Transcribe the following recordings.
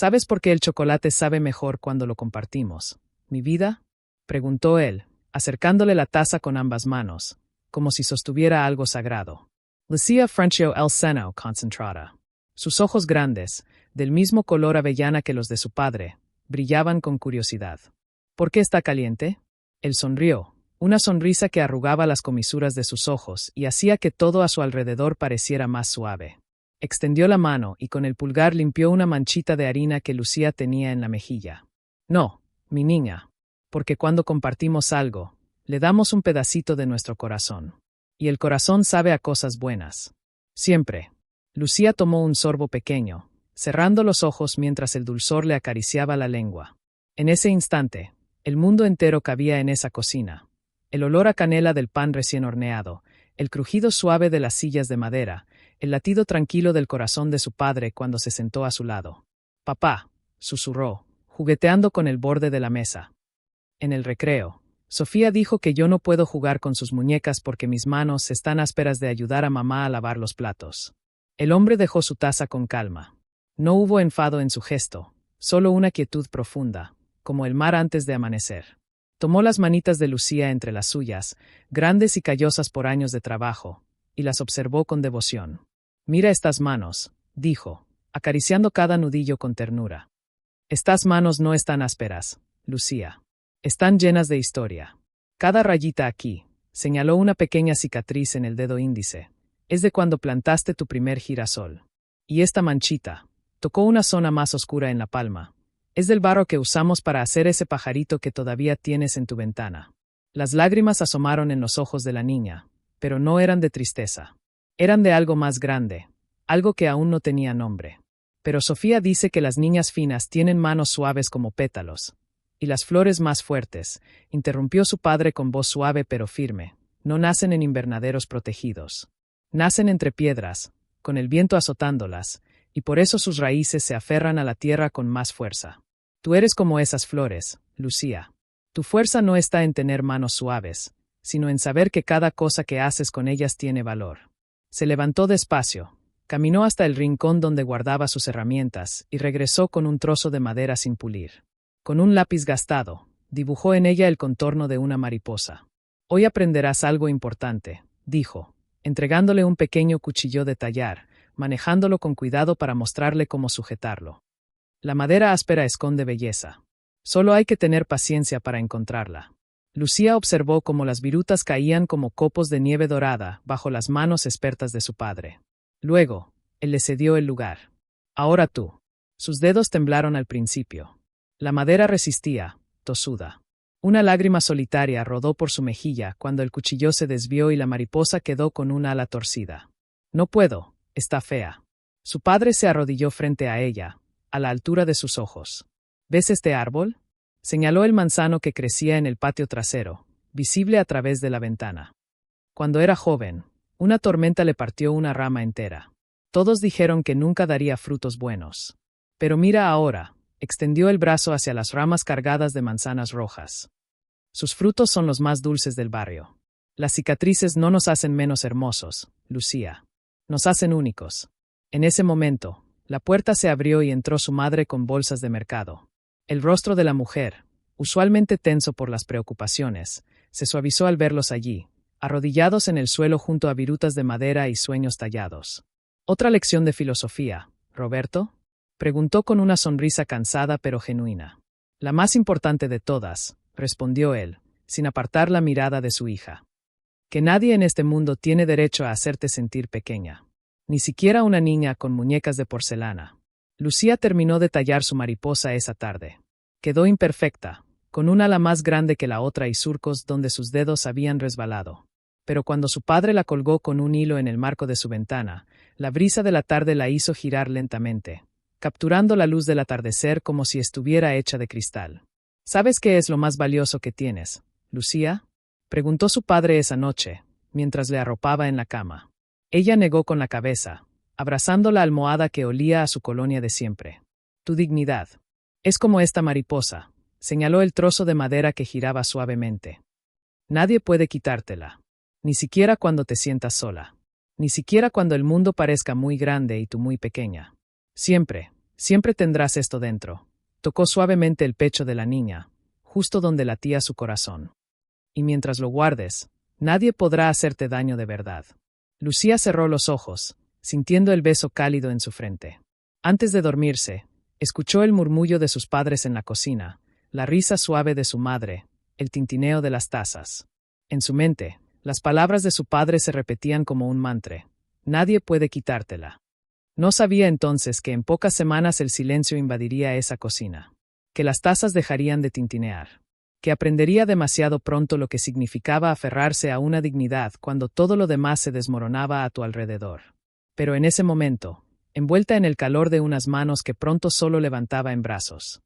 ¿Sabes por qué el chocolate sabe mejor cuando lo compartimos, mi vida? Preguntó él, acercándole la taza con ambas manos, como si sostuviera algo sagrado. Lucía frunció el seno concentrada. Sus ojos grandes, del mismo color avellana que los de su padre, brillaban con curiosidad. ¿Por qué está caliente? Él sonrió, una sonrisa que arrugaba las comisuras de sus ojos y hacía que todo a su alrededor pareciera más suave. Extendió la mano y con el pulgar limpió una manchita de harina que Lucía tenía en la mejilla. No, mi niña, porque cuando compartimos algo, le damos un pedacito de nuestro corazón. Y el corazón sabe a cosas buenas. Siempre. Lucía tomó un sorbo pequeño, cerrando los ojos mientras el dulzor le acariciaba la lengua. En ese instante, el mundo entero cabía en esa cocina. El olor a canela del pan recién horneado, el crujido suave de las sillas de madera, el latido tranquilo del corazón de su padre cuando se sentó a su lado. «Papá», susurró, jugueteando con el borde de la mesa. En el recreo, Sofía dijo que yo no puedo jugar con sus muñecas porque mis manos están ásperas de ayudar a mamá a lavar los platos. El hombre dejó su taza con calma. No hubo enfado en su gesto, solo una quietud profunda, como el mar antes de amanecer. Tomó las manitas de Lucía entre las suyas, grandes y callosas por años de trabajo, y las observó con devoción. «Mira estas manos», dijo, acariciando cada nudillo con ternura. «Estas manos no están ásperas, Lucía. Están llenas de historia. Cada rayita aquí», señaló una pequeña cicatriz en el dedo índice, «es de cuando plantaste tu primer girasol. Y esta manchita», tocó una zona más oscura en la palma, «es del barro que usamos para hacer ese pajarito que todavía tienes en tu ventana». Las lágrimas asomaron en los ojos de la niña, pero no eran de tristeza. Eran de algo más grande, algo que aún no tenía nombre. «Pero Sofía dice que las niñas finas tienen manos suaves como pétalos. Y las flores más fuertes», interrumpió su padre con voz suave pero firme, «no nacen en invernaderos protegidos. Nacen entre piedras, con el viento azotándolas, y por eso sus raíces se aferran a la tierra con más fuerza. Tú eres como esas flores, Lucía. Tu fuerza no está en tener manos suaves, sino en saber que cada cosa que haces con ellas tiene valor». Se levantó despacio, caminó hasta el rincón donde guardaba sus herramientas y regresó con un trozo de madera sin pulir. Con un lápiz gastado, dibujó en ella el contorno de una mariposa. «Hoy aprenderás algo importante», dijo, entregándole un pequeño cuchillo de tallar, manejándolo con cuidado para mostrarle cómo sujetarlo. «La madera áspera esconde belleza. Solo hay que tener paciencia para encontrarla». Lucía observó cómo las virutas caían como copos de nieve dorada bajo las manos expertas de su padre. Luego, él le cedió el lugar. «Ahora tú». Sus dedos temblaron al principio. La madera resistía, tosuda. Una lágrima solitaria rodó por su mejilla cuando el cuchillo se desvió y la mariposa quedó con un ala torcida. «No puedo, está fea». Su padre se arrodilló frente a ella, a la altura de sus ojos. «¿Ves este árbol?», señaló el manzano que crecía en el patio trasero, visible a través de la ventana. Cuando era joven, una tormenta le partió una rama entera. Todos dijeron que nunca daría frutos buenos. Pero mira ahora, extendió el brazo hacia las ramas cargadas de manzanas rojas. Sus frutos son los más dulces del barrio. Las cicatrices no nos hacen menos hermosos, Lucía. Nos hacen únicos. En ese momento, la puerta se abrió y entró su madre con bolsas de mercado. El rostro de la mujer, usualmente tenso por las preocupaciones, se suavizó al verlos allí, arrodillados en el suelo junto a virutas de madera y sueños tallados. «¿Otra lección de filosofía, Roberto?», preguntó con una sonrisa cansada pero genuina. «La más importante de todas», respondió él, sin apartar la mirada de su hija. «Que nadie en este mundo tiene derecho a hacerte sentir pequeña. Ni siquiera una niña con muñecas de porcelana». Lucía terminó de tallar su mariposa esa tarde. Quedó imperfecta, con un ala más grande que la otra y surcos donde sus dedos habían resbalado. Pero cuando su padre la colgó con un hilo en el marco de su ventana, la brisa de la tarde la hizo girar lentamente, capturando la luz del atardecer como si estuviera hecha de cristal. «¿Sabes qué es lo más valioso que tienes, Lucía?», preguntó su padre esa noche, mientras le arropaba en la cama. Ella negó con la cabeza, abrazando la almohada que olía a su colonia de siempre. «Tu dignidad. Es como esta mariposa», señaló el trozo de madera que giraba suavemente. «Nadie puede quitártela. Ni siquiera cuando te sientas sola. Ni siquiera cuando el mundo parezca muy grande y tú muy pequeña. Siempre, Siempre tendrás esto dentro. Tocó suavemente el pecho de la niña, justo donde latía su corazón. Y mientras lo guardes, nadie podrá hacerte daño de verdad. Lucía cerró los ojos, sintiendo el beso cálido en su frente. Antes de dormirse, escuchó el murmullo de sus padres en la cocina, la risa suave de su madre, el tintineo de las tazas. En su mente, las palabras de su padre se repetían como un mantra. Nadie puede quitártela. No sabía entonces que en pocas semanas el silencio invadiría esa cocina, que las tazas dejarían de tintinear, que aprendería demasiado pronto lo que significaba aferrarse a una dignidad cuando todo lo demás se desmoronaba a tu alrededor. Pero en ese momento, envuelta en el calor de unas manos que pronto solo levantaba en brazos,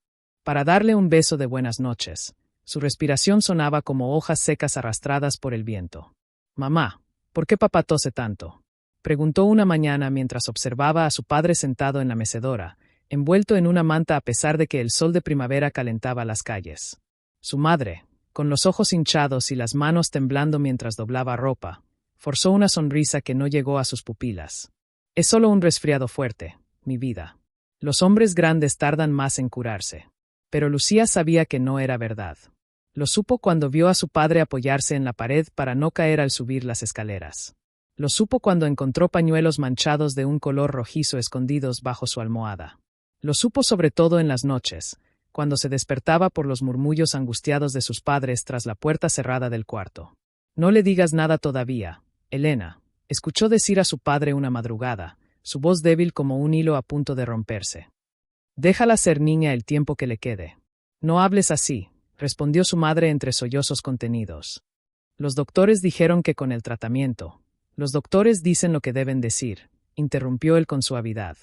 para darle un beso de buenas noches, su respiración sonaba como hojas secas arrastradas por el viento. «Mamá, ¿por qué papá tose tanto?», preguntó una mañana mientras observaba a su padre sentado en la mecedora, envuelto en una manta a pesar de que el sol de primavera calentaba las calles. Su madre, con los ojos hinchados y las manos temblando mientras doblaba ropa, forzó una sonrisa que no llegó a sus pupilas. «Es solo un resfriado fuerte, mi vida. Los hombres grandes tardan más en curarse». Pero Lucía sabía que no era verdad. Lo supo cuando vio a su padre apoyarse en la pared para no caer al subir las escaleras. Lo supo cuando encontró pañuelos manchados de un color rojizo escondidos bajo su almohada. Lo supo sobre todo en las noches, cuando se despertaba por los murmullos angustiados de sus padres tras la puerta cerrada del cuarto. «No le digas nada todavía, Elena», escuchó decir a su padre una madrugada, su voz débil como un hilo a punto de romperse. «Déjala ser niña el tiempo que le quede». «No hables así», respondió su madre entre sollozos contenidos. «Los doctores dijeron que con el tratamiento». «Los doctores dicen lo que deben decir», interrumpió él con suavidad.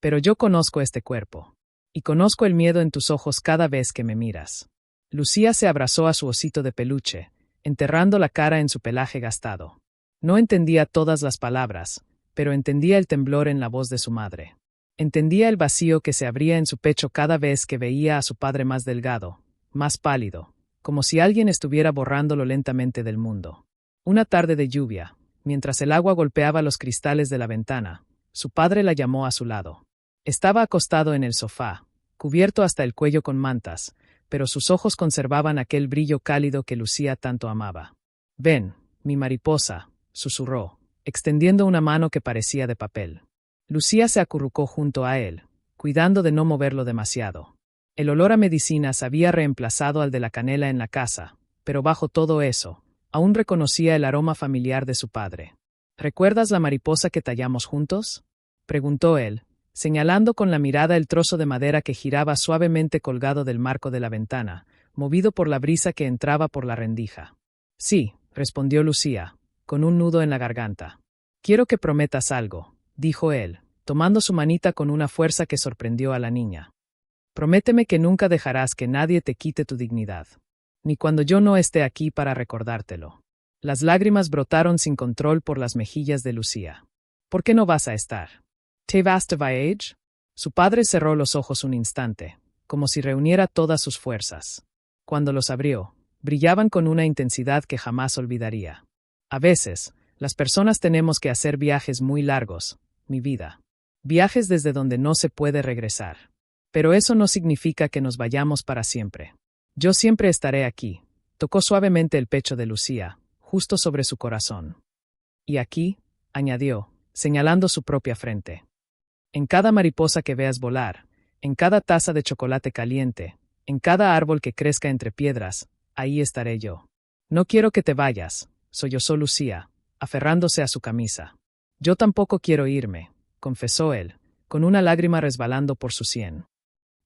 «Pero yo conozco este cuerpo. Y conozco el miedo en tus ojos cada vez que me miras». Lucía se abrazó a su osito de peluche, enterrando la cara en su pelaje gastado. No entendía todas las palabras, pero entendía el temblor en la voz de su madre. Entendía el vacío que se abría en su pecho cada vez que veía a su padre más delgado, más pálido, como si alguien estuviera borrándolo lentamente del mundo. Una tarde de lluvia, mientras el agua golpeaba los cristales de la ventana, su padre la llamó a su lado. Estaba acostado en el sofá, cubierto hasta el cuello con mantas, pero sus ojos conservaban aquel brillo cálido que Lucía tanto amaba. «Ven, mi mariposa», susurró, extendiendo una mano que parecía de papel. Lucía se acurrucó junto a él, cuidando de no moverlo demasiado. El olor a medicinas había reemplazado al de la canela en la casa, pero bajo todo eso, aún reconocía el aroma familiar de su padre. «¿Recuerdas la mariposa que tallamos juntos?», preguntó él, señalando con la mirada el trozo de madera que giraba suavemente colgado del marco de la ventana, movido por la brisa que entraba por la rendija. «Sí», respondió Lucía, con un nudo en la garganta. «Quiero que prometas algo», dijo él, tomando su manita con una fuerza que sorprendió a la niña. «Prométeme que nunca dejarás que nadie te quite tu dignidad. Ni cuando yo no esté aquí para recordártelo». Las lágrimas brotaron sin control por las mejillas de Lucía. «¿Por qué no vas a estar? ¿Te vas de viaje?». Su padre cerró los ojos un instante, como si reuniera todas sus fuerzas. Cuando los abrió, brillaban con una intensidad que jamás olvidaría. «A veces, las personas tenemos que hacer viajes muy largos, mi vida. Viajes desde donde no se puede regresar. Pero eso no significa que nos vayamos para siempre. Yo siempre estaré aquí», tocó suavemente el pecho de Lucía, justo sobre su corazón. «Y aquí», añadió, señalando su propia frente. «En cada mariposa que veas volar, en cada taza de chocolate caliente, en cada árbol que crezca entre piedras, ahí estaré yo». «No quiero que te vayas», sollozó Lucía, aferrándose a su camisa. «Yo tampoco quiero irme», confesó él, con una lágrima resbalando por su sien.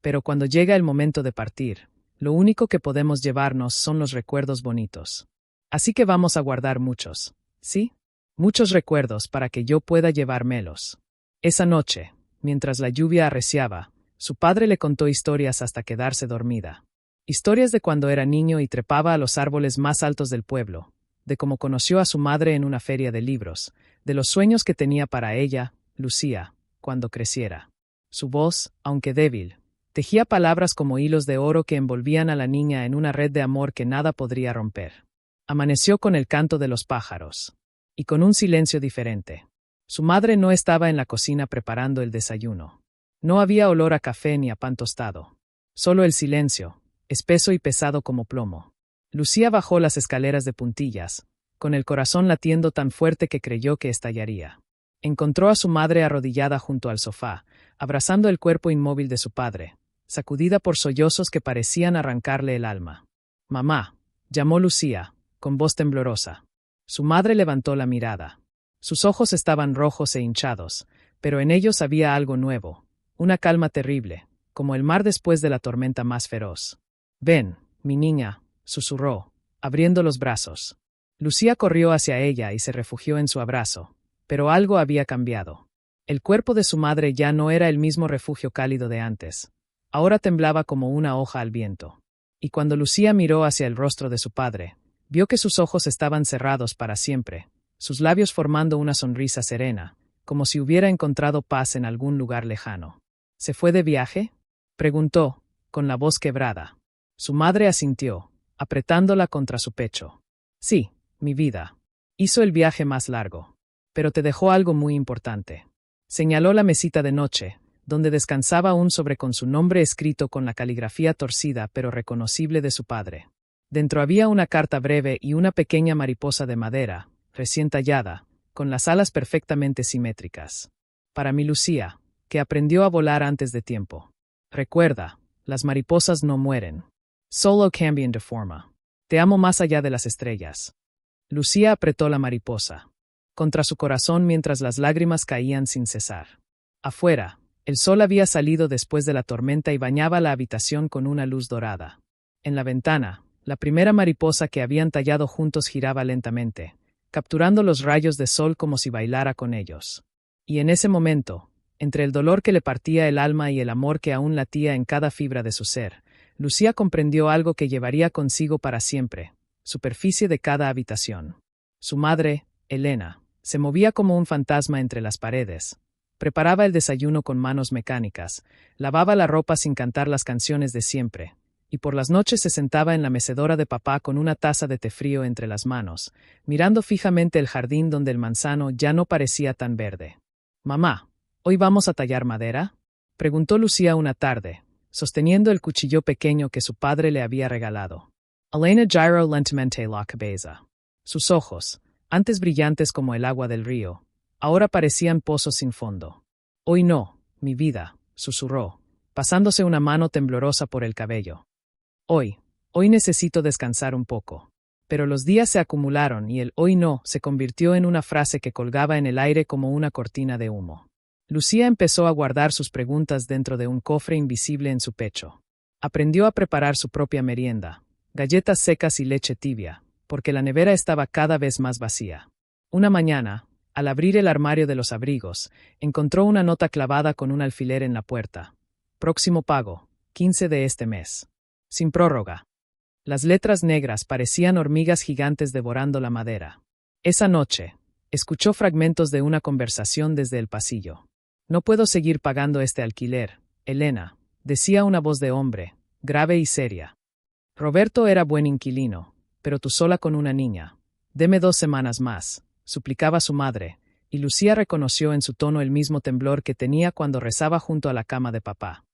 «Pero cuando llega el momento de partir, lo único que podemos llevarnos son los recuerdos bonitos. Así que vamos a guardar muchos, ¿sí? Muchos recuerdos para que yo pueda llevármelos». Esa noche, mientras la lluvia arreciaba, su padre le contó historias hasta quedarse dormida. Historias de cuando era niño y trepaba a los árboles más altos del pueblo, de cómo conoció a su madre en una feria de libros, de los sueños que tenía para ella, Lucía, cuando creciera. Su voz, aunque débil, tejía palabras como hilos de oro que envolvían a la niña en una red de amor que nada podría romper. Amaneció con el canto de los pájaros. Y con un silencio diferente. Su madre no estaba en la cocina preparando el desayuno. No había olor a café ni a pan tostado. Solo el silencio, espeso y pesado como plomo. Lucía bajó las escaleras de puntillas, con el corazón latiendo tan fuerte que creyó que estallaría. Encontró a su madre arrodillada junto al sofá, abrazando el cuerpo inmóvil de su padre, sacudida por sollozos que parecían arrancarle el alma. «Mamá», llamó Lucía, con voz temblorosa. Su madre levantó la mirada. Sus ojos estaban rojos e hinchados, pero en ellos había algo nuevo, una calma terrible, como el mar después de la tormenta más feroz. «Ven, mi niña», susurró, abriendo los brazos. Lucía corrió hacia ella y se refugió en su abrazo, pero algo había cambiado. El cuerpo de su madre ya no era el mismo refugio cálido de antes. Ahora temblaba como una hoja al viento. Y cuando Lucía miró hacia el rostro de su padre, vio que sus ojos estaban cerrados para siempre, sus labios formando una sonrisa serena, como si hubiera encontrado paz en algún lugar lejano. «¿Se fue de viaje?», preguntó, con la voz quebrada. Su madre asintió, apretándola contra su pecho. «Sí, mi vida. Hizo el viaje más largo. Pero te dejó algo muy importante». Señaló la mesita de noche, donde descansaba un sobre con su nombre escrito con la caligrafía torcida pero reconocible de su padre. Dentro había una carta breve y una pequeña mariposa de madera, recién tallada, con las alas perfectamente simétricas. «Para mi Lucía, que aprendió a volar antes de tiempo. Recuerda, las mariposas no mueren. Solo cambian de forma. Te amo más allá de las estrellas». Lucía apretó la mariposa contra su corazón mientras las lágrimas caían sin cesar. Afuera, el sol había salido después de la tormenta y bañaba la habitación con una luz dorada. En la ventana, la primera mariposa que habían tallado juntos giraba lentamente, capturando los rayos de sol como si bailara con ellos. Y en ese momento, entre el dolor que le partía el alma y el amor que aún latía en cada fibra de su ser, Lucía comprendió algo que llevaría consigo para siempre: superficie de cada habitación. Su madre, Elena, se movía como un fantasma entre las paredes. Preparaba el desayuno con manos mecánicas, lavaba la ropa sin cantar las canciones de siempre, y por las noches se sentaba en la mecedora de papá con una taza de té frío entre las manos, mirando fijamente el jardín donde el manzano ya no parecía tan verde. «Mamá, ¿hoy vamos a tallar madera?», preguntó Lucía una tarde, sosteniendo el cuchillo pequeño que su padre le había regalado. Elena giró lentamente la cabeza. Sus ojos, antes brillantes como el agua del río, ahora parecían pozos sin fondo. «Hoy no, mi vida», susurró, pasándose una mano temblorosa por el cabello. Hoy necesito descansar un poco». Pero los días se acumularon y el «hoy no» se convirtió en una frase que colgaba en el aire como una cortina de humo. Lucía empezó a guardar sus preguntas dentro de un cofre invisible en su pecho. Aprendió a preparar su propia merienda, galletas secas y leche tibia, porque la nevera estaba cada vez más vacía. Una mañana, al abrir el armario de los abrigos, encontró una nota clavada con un alfiler en la puerta. «Próximo pago, 15 de este mes. Sin prórroga». Las letras negras parecían hormigas gigantes devorando la madera. Esa noche, escuchó fragmentos de una conversación desde el pasillo. «No puedo seguir pagando este alquiler, Elena», decía una voz de hombre, grave y seria. «Roberto era buen inquilino, pero tú sola con una niña. Deme 2 semanas más», suplicaba su madre, y Lucía reconoció en su tono el mismo temblor que tenía cuando rezaba junto a la cama de papá.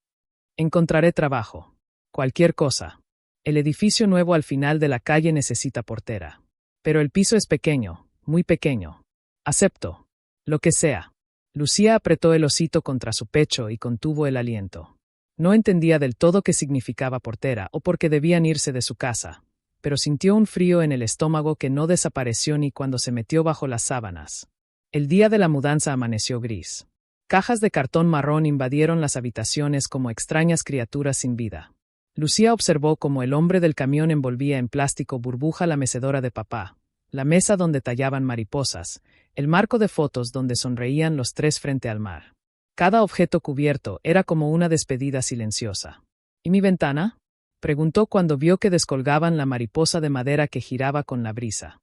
«Encontraré trabajo. Cualquier cosa. El edificio nuevo al final de la calle necesita portera. Pero el piso es pequeño, muy pequeño. Acepto. Lo que sea». Lucía apretó el osito contra su pecho y contuvo el aliento. No entendía del todo qué significaba portera o por qué debían irse de su casa, pero sintió un frío en el estómago que no desapareció ni cuando se metió bajo las sábanas. El día de la mudanza amaneció gris. Cajas de cartón marrón invadieron las habitaciones como extrañas criaturas sin vida. Lucía observó cómo el hombre del camión envolvía en plástico burbuja la mecedora de papá, la mesa donde tallaban mariposas, el marco de fotos donde sonreían los 3 frente al mar. Cada objeto cubierto era como una despedida silenciosa. «¿Y mi ventana?», preguntó cuando vio que descolgaban la mariposa de madera que giraba con la brisa.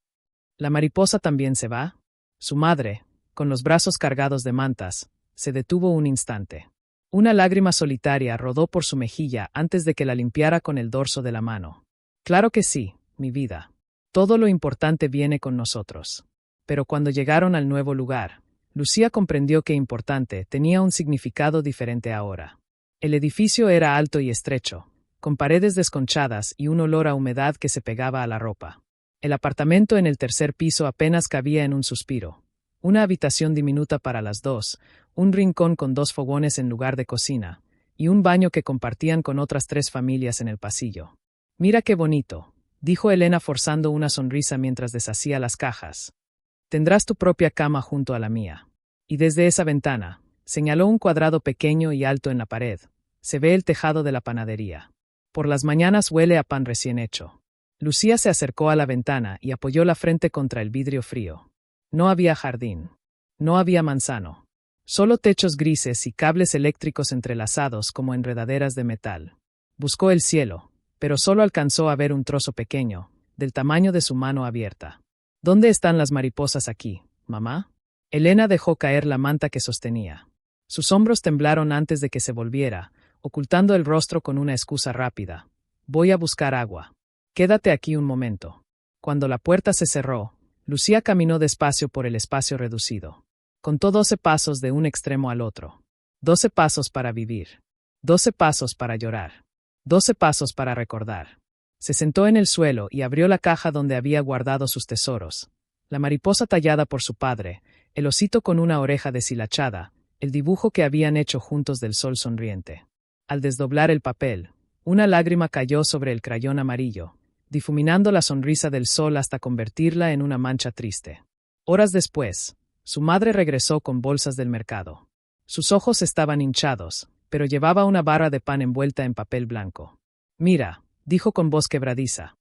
«¿La mariposa también se va?». Su madre, con los brazos cargados de mantas, se detuvo un instante. Una lágrima solitaria rodó por su mejilla antes de que la limpiara con el dorso de la mano. «Claro que sí, mi vida. Todo lo importante viene con nosotros». Pero cuando llegaron al nuevo lugar, Lucía comprendió que importante tenía un significado diferente ahora. El edificio era alto y estrecho, con paredes desconchadas y un olor a humedad que se pegaba a la ropa. El apartamento en el tercer piso apenas cabía en un suspiro. Una habitación diminuta para las dos, un rincón con 2 fogones en lugar de cocina, y un baño que compartían con otras 3 familias en el pasillo. «Mira qué bonito», dijo Elena forzando una sonrisa mientras deshacía las cajas. «Tendrás tu propia cama junto a la mía». Y desde esa ventana, señaló un cuadrado pequeño y alto en la pared, se ve el tejado de la panadería. Por las mañanas huele a pan recién hecho. Lucía se acercó a la ventana y apoyó la frente contra el vidrio frío. No había jardín. No había manzano. Solo techos grises y cables eléctricos entrelazados como enredaderas de metal. Buscó el cielo, pero solo alcanzó a ver un trozo pequeño, del tamaño de su mano abierta. ¿Dónde están las mariposas aquí, mamá? Elena dejó caer la manta que sostenía. Sus hombros temblaron antes de que se volviera, ocultando el rostro con una excusa rápida. Voy a buscar agua. Quédate aquí un momento. Cuando la puerta se cerró, Lucía caminó despacio por el espacio reducido. Contó 12 pasos de un extremo al otro. 12 pasos para vivir. 12 pasos para llorar. 12 pasos para recordar. Se sentó en el suelo y abrió la caja donde había guardado sus tesoros. La mariposa tallada por su padre, el osito con una oreja deshilachada, el dibujo que habían hecho juntos del sol sonriente. Al desdoblar el papel, una lágrima cayó sobre el crayón amarillo, difuminando la sonrisa del sol hasta convertirla en una mancha triste. Horas después, su madre regresó con bolsas del mercado. Sus ojos estaban hinchados, pero llevaba una barra de pan envuelta en papel blanco. «Mira», dijo con voz quebradiza.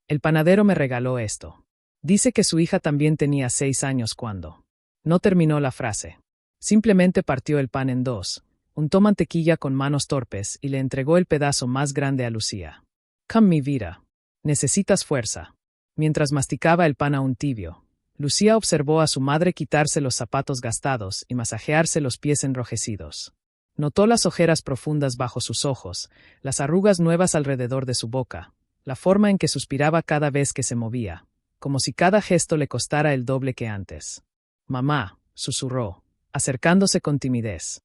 «El panadero me regaló esto. Dice que su hija también tenía 6 años cuando». No terminó la frase. Simplemente partió el pan en 2, untó mantequilla con manos torpes y le entregó el pedazo más grande a Lucía. «Come, mi vida. Necesitas fuerza». Mientras masticaba el pan aún tibio, Lucía observó a su madre quitarse los zapatos gastados y masajearse los pies enrojecidos. Notó las ojeras profundas bajo sus ojos, las arrugas nuevas alrededor de su boca, la forma en que suspiraba cada vez que se movía, como si cada gesto le costara el doble que antes. «Mamá», susurró, acercándose con timidez.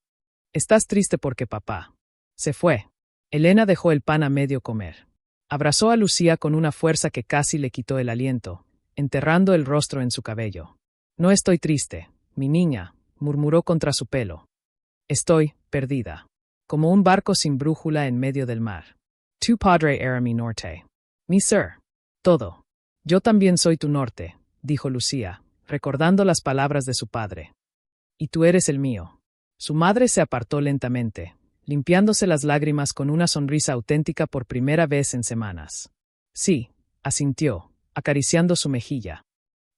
«Estás triste porque papá se fue». Elena dejó el pan a medio comer. Abrazó a Lucía con una fuerza que casi le quitó el aliento, enterrando el rostro en su cabello. «No estoy triste, mi niña», murmuró contra su pelo. «Estoy perdida. Como un barco sin brújula en medio del mar. Tu padre era mi norte. Mi ser. Todo. Yo también soy tu norte», dijo Lucía, recordando las palabras de su padre. «Y tú eres el mío». Su madre se apartó lentamente, limpiándose las lágrimas con una sonrisa auténtica por primera vez en semanas. «Sí», asintió, acariciando su mejilla.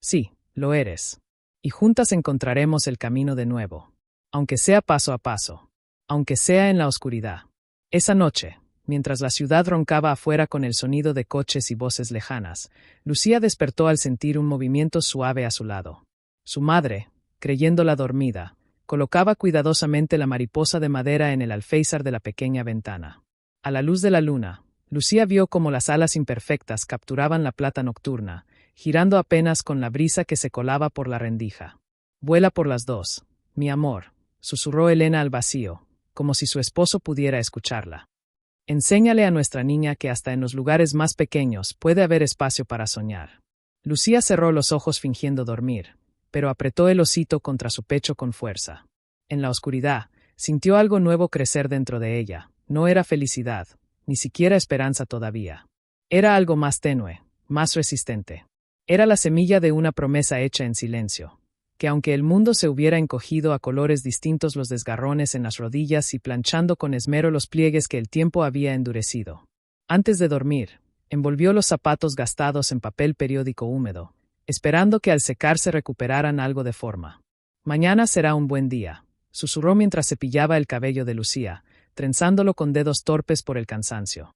«Sí, lo eres. Y juntas encontraremos el camino de nuevo. Aunque sea paso a paso. Aunque sea en la oscuridad». Esa noche, mientras la ciudad roncaba afuera con el sonido de coches y voces lejanas, Lucía despertó al sentir un movimiento suave a su lado. Su madre, creyéndola dormida, colocaba cuidadosamente la mariposa de madera en el alféizar de la pequeña ventana. A la luz de la luna, Lucía vio cómo las alas imperfectas capturaban la plata nocturna, girando apenas con la brisa que se colaba por la rendija. «Vuela por las 2, mi amor», susurró Elena al vacío, como si su esposo pudiera escucharla. «Enséñale a nuestra niña que hasta en los lugares más pequeños puede haber espacio para soñar». Lucía cerró los ojos fingiendo dormir, pero apretó el osito contra su pecho con fuerza. En la oscuridad, sintió algo nuevo crecer dentro de ella. No era felicidad, ni siquiera esperanza todavía. Era algo más tenue, más resistente. Era la semilla de una promesa hecha en silencio, que aunque el mundo se hubiera encogido a colores distintos los desgarrones en las rodillas y planchando con esmero los pliegues que el tiempo había endurecido. Antes de dormir, envolvió los zapatos gastados en papel periódico húmedo, esperando que al secarse recuperaran algo de forma. «Mañana será un buen día», susurró mientras cepillaba el cabello de Lucía, trenzándolo con dedos torpes por el cansancio.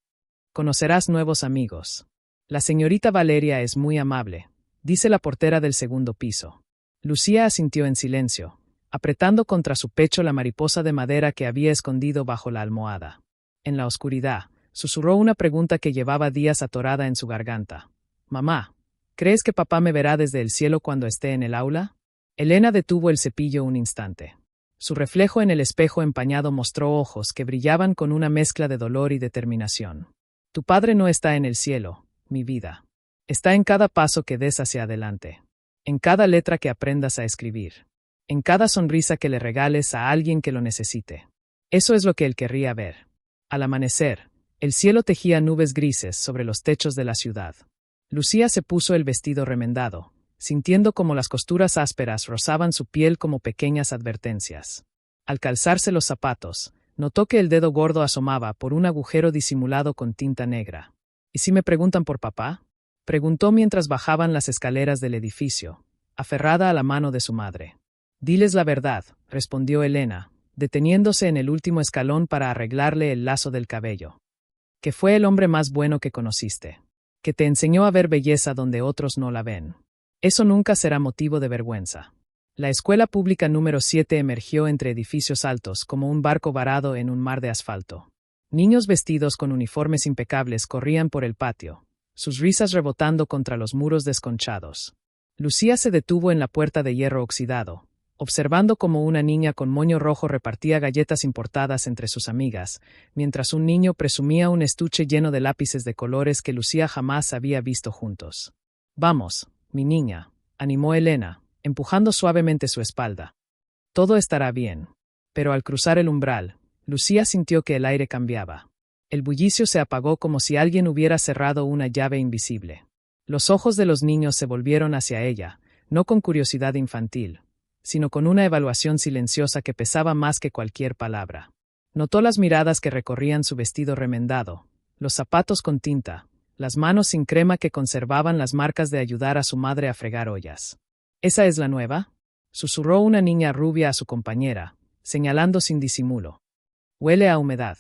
«Conocerás nuevos amigos. La señorita Valeria es muy amable», dice la portera del segundo piso. Lucía asintió en silencio, apretando contra su pecho la mariposa de madera que había escondido bajo la almohada. En la oscuridad, susurró una pregunta que llevaba días atorada en su garganta. «Mamá, ¿crees que papá me verá desde el cielo cuando esté en el aula?» Elena detuvo el cepillo un instante. Su reflejo en el espejo empañado mostró ojos que brillaban con una mezcla de dolor y determinación. Tu padre no está en el cielo, mi vida. Está en cada paso que des hacia adelante. En cada letra que aprendas a escribir. En cada sonrisa que le regales a alguien que lo necesite. Eso es lo que él querría ver. Al amanecer, el cielo tejía nubes grises sobre los techos de la ciudad. Lucía se puso el vestido remendado, sintiendo como las costuras ásperas rozaban su piel como pequeñas advertencias. Al calzarse los zapatos, notó que el dedo gordo asomaba por un agujero disimulado con tinta negra. ¿Y si me preguntan por papá? Preguntó mientras bajaban las escaleras del edificio, aferrada a la mano de su madre. Diles la verdad, respondió Elena, deteniéndose en el último escalón para arreglarle el lazo del cabello. Que fue el hombre más bueno que conociste. Que te enseñó a ver belleza donde otros no la ven. Eso nunca será motivo de vergüenza. La escuela pública número 7 emergió entre edificios altos como un barco varado en un mar de asfalto. Niños vestidos con uniformes impecables corrían por el patio, sus risas rebotando contra los muros desconchados. Lucía se detuvo en la puerta de hierro oxidado, observando cómo una niña con moño rojo repartía galletas importadas entre sus amigas, mientras un niño presumía un estuche lleno de lápices de colores que Lucía jamás había visto juntos. Vamos, mi niña, animó Elena, empujando suavemente su espalda. Todo estará bien. Pero al cruzar el umbral, Lucía sintió que el aire cambiaba. El bullicio se apagó como si alguien hubiera cerrado una llave invisible. Los ojos de los niños se volvieron hacia ella, no con curiosidad infantil, sino con una evaluación silenciosa que pesaba más que cualquier palabra. Notó las miradas que recorrían su vestido remendado, los zapatos con tinta, las manos sin crema que conservaban las marcas de ayudar a su madre a fregar ollas. ¿Esa es la nueva?, susurró una niña rubia a su compañera, señalando sin disimulo. Huele a humedad.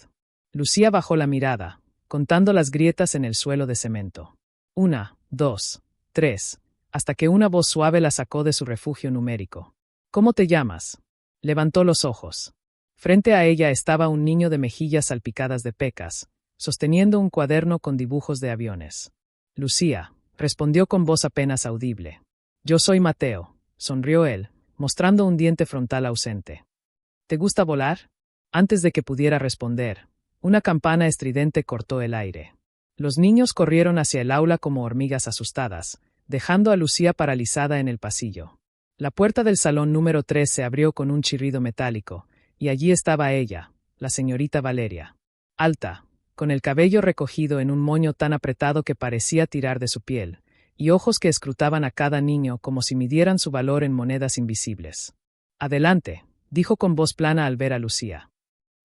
Lucía bajó la mirada, contando las grietas en el suelo de cemento. 1, 2, 3, hasta que una voz suave la sacó de su refugio numérico. ¿Cómo te llamas? Levantó los ojos. Frente a ella estaba un niño de mejillas salpicadas de pecas, sosteniendo un cuaderno con dibujos de aviones. Lucía, respondió con voz apenas audible. Yo soy Mateo, sonrió él, mostrando un diente frontal ausente. ¿Te gusta volar? Antes de que pudiera responder, una campana estridente cortó el aire. Los niños corrieron hacia el aula como hormigas asustadas, dejando a Lucía paralizada en el pasillo. La puerta del salón número 3 se abrió con un chirrido metálico, y allí estaba ella, la señorita Valeria. Alta, con el cabello recogido en un moño tan apretado que parecía tirar de su piel, y ojos que escrutaban a cada niño como si midieran su valor en monedas invisibles. Adelante, dijo con voz plana al ver a Lucía.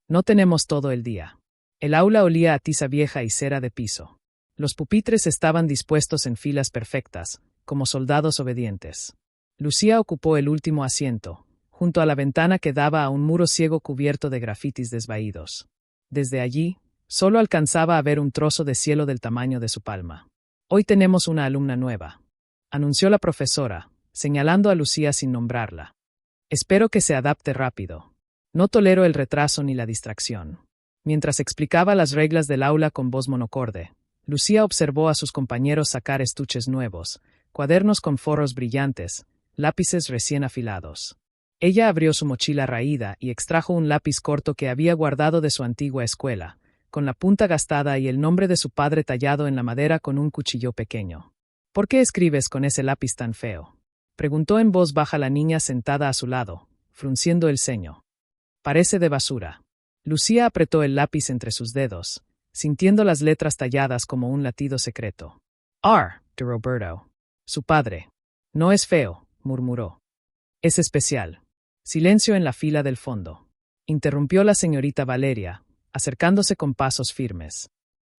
No tenemos todo el día. El aula olía a tiza vieja y cera de piso. Los pupitres estaban dispuestos en filas perfectas, como soldados obedientes. Lucía ocupó el último asiento, junto a la ventana que daba a un muro ciego cubierto de grafitis desvaídos. Desde allí, solo alcanzaba a ver un trozo de cielo del tamaño de su palma. Hoy tenemos una alumna nueva, anunció la profesora, señalando a Lucía sin nombrarla. Espero que se adapte rápido. No tolero el retraso ni la distracción. Mientras explicaba las reglas del aula con voz monocorde, Lucía observó a sus compañeros sacar estuches nuevos, cuadernos con forros brillantes, lápices recién afilados. Ella abrió su mochila raída y extrajo un lápiz corto que había guardado de su antigua escuela, con la punta gastada y el nombre de su padre tallado en la madera con un cuchillo pequeño. ¿Por qué escribes con ese lápiz tan feo?, preguntó en voz baja la niña sentada a su lado, frunciendo el ceño. Parece de basura. Lucía apretó el lápiz entre sus dedos, sintiendo las letras talladas como un latido secreto. R. de Roberto. Su padre. No es feo, murmuró. Es especial. Silencio en la fila del fondo. Interrumpió la señorita Valeria, acercándose con pasos firmes.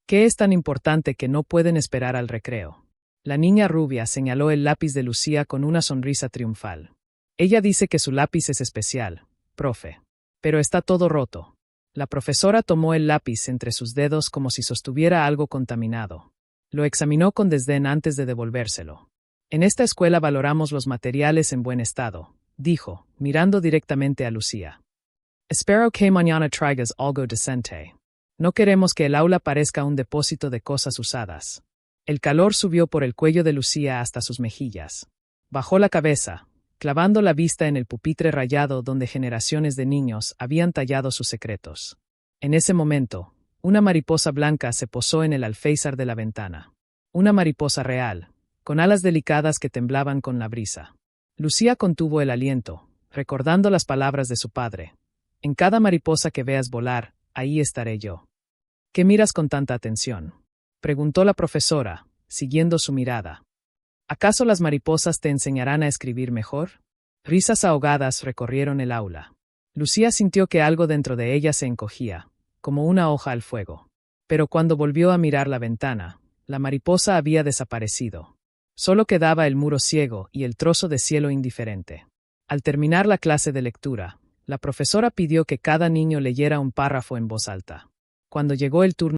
¿Qué es tan importante que no pueden esperar al recreo? La niña rubia señaló el lápiz de Lucía con una sonrisa triunfal. Ella dice que su lápiz es especial, profe. Pero está todo roto. La profesora tomó el lápiz entre sus dedos como si sostuviera algo contaminado. Lo examinó con desdén antes de devolvérselo. En esta escuela valoramos los materiales en buen estado, dijo, mirando directamente a Lucía. Espero que mañana traigas algo decente. No queremos que el aula parezca un depósito de cosas usadas. El calor subió por el cuello de Lucía hasta sus mejillas. Bajó la cabeza, clavando la vista en el pupitre rayado donde generaciones de niños habían tallado sus secretos. En ese momento, una mariposa blanca se posó en el alféizar de la ventana. Una mariposa real, con alas delicadas que temblaban con la brisa. Lucía contuvo el aliento, recordando las palabras de su padre. En cada mariposa que veas volar, ahí estaré yo. ¿Qué miras con tanta atención?, preguntó la profesora, siguiendo su mirada. ¿Acaso las mariposas te enseñarán a escribir mejor? Risas ahogadas recorrieron el aula. Lucía sintió que algo dentro de ella se encogía, como una hoja al fuego. Pero cuando volvió a mirar la ventana, la mariposa había desaparecido. Solo quedaba el muro ciego y el trozo de cielo indiferente. Al terminar la clase de lectura, la profesora pidió que cada niño leyera un párrafo en voz alta. Cuando llegó el turno